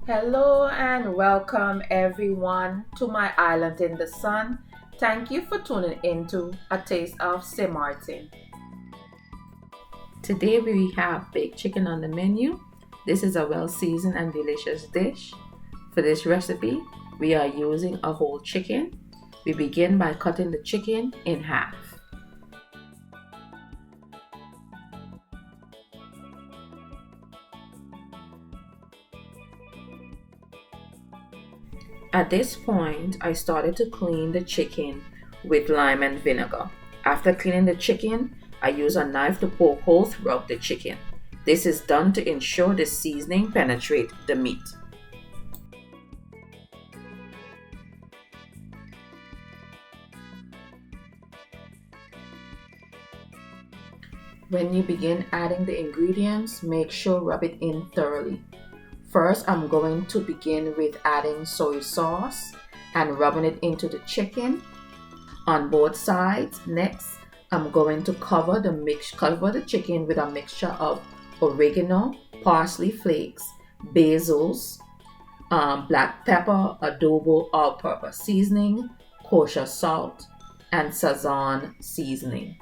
Hello and welcome everyone to my island in the sun. Thank you for tuning into A Taste of St. Martin. Today we have baked chicken on the menu. This is a well seasoned and delicious dish. For this recipe, we are using a whole chicken. We begin by cutting the chicken in half. At this point, I started to clean the chicken with lime and vinegar. After cleaning the chicken, I use a knife to poke holes throughout the chicken. This is done to ensure the seasoning penetrates the meat. When you begin adding the ingredients, make sure rub it in thoroughly. First, I'm going to begin with adding soy sauce and rubbing it into the chicken on both sides. Next, I'm going to cover the chicken with a mixture of oregano, parsley flakes, basils, black pepper, adobo all-purpose seasoning, kosher salt, and Sazon seasoning.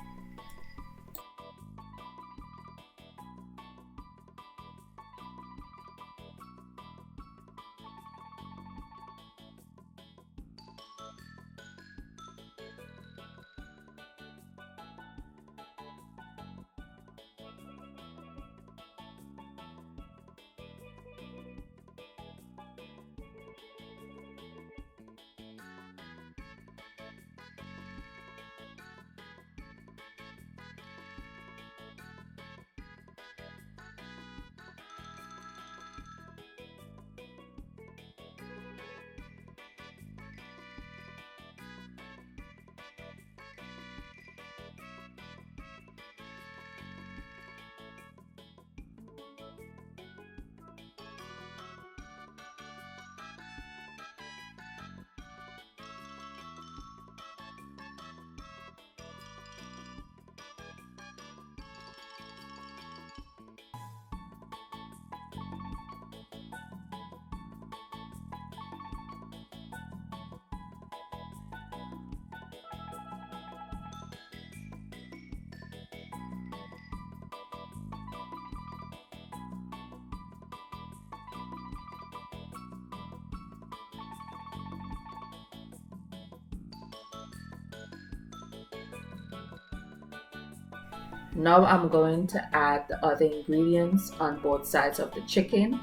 Now I'm going to add the other ingredients on both sides of the chicken.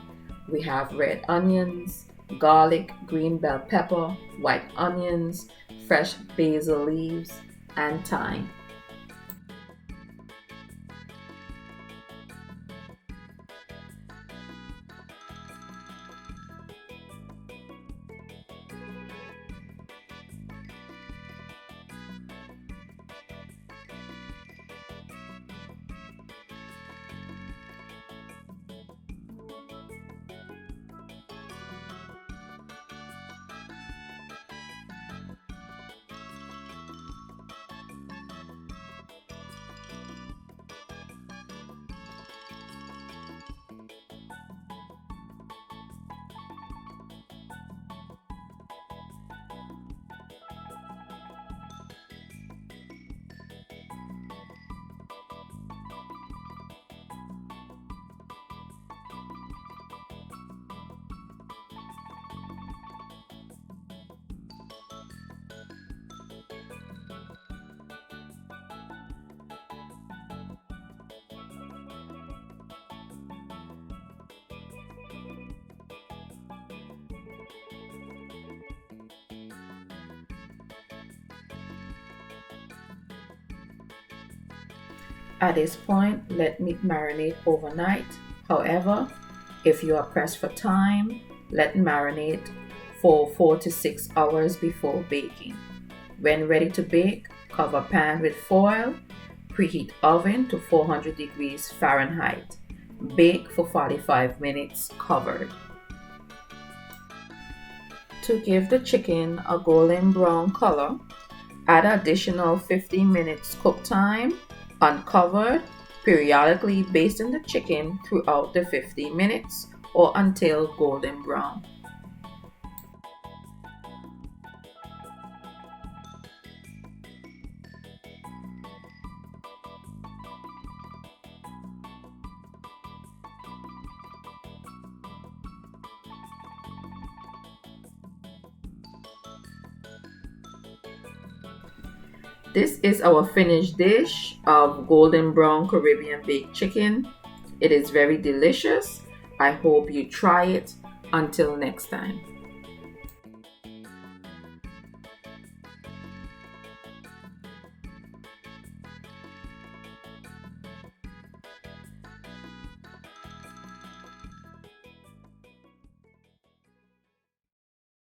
We have red onions, garlic, green bell pepper, white onions, fresh basil leaves, and thyme. At this point, let meat marinate overnight. However, if you are pressed for time, let marinate for 4 to 6 hours before baking. When ready to bake, cover pan with foil, preheat oven to 400 degrees Fahrenheit. Bake for 45 minutes covered. To give the chicken a golden brown color, add additional 15 minutes cook time uncovered, periodically basting the chicken throughout the 15 minutes or until golden brown. This is our finished dish of golden brown Caribbean baked chicken. It is very delicious. I hope you try it. Until next time.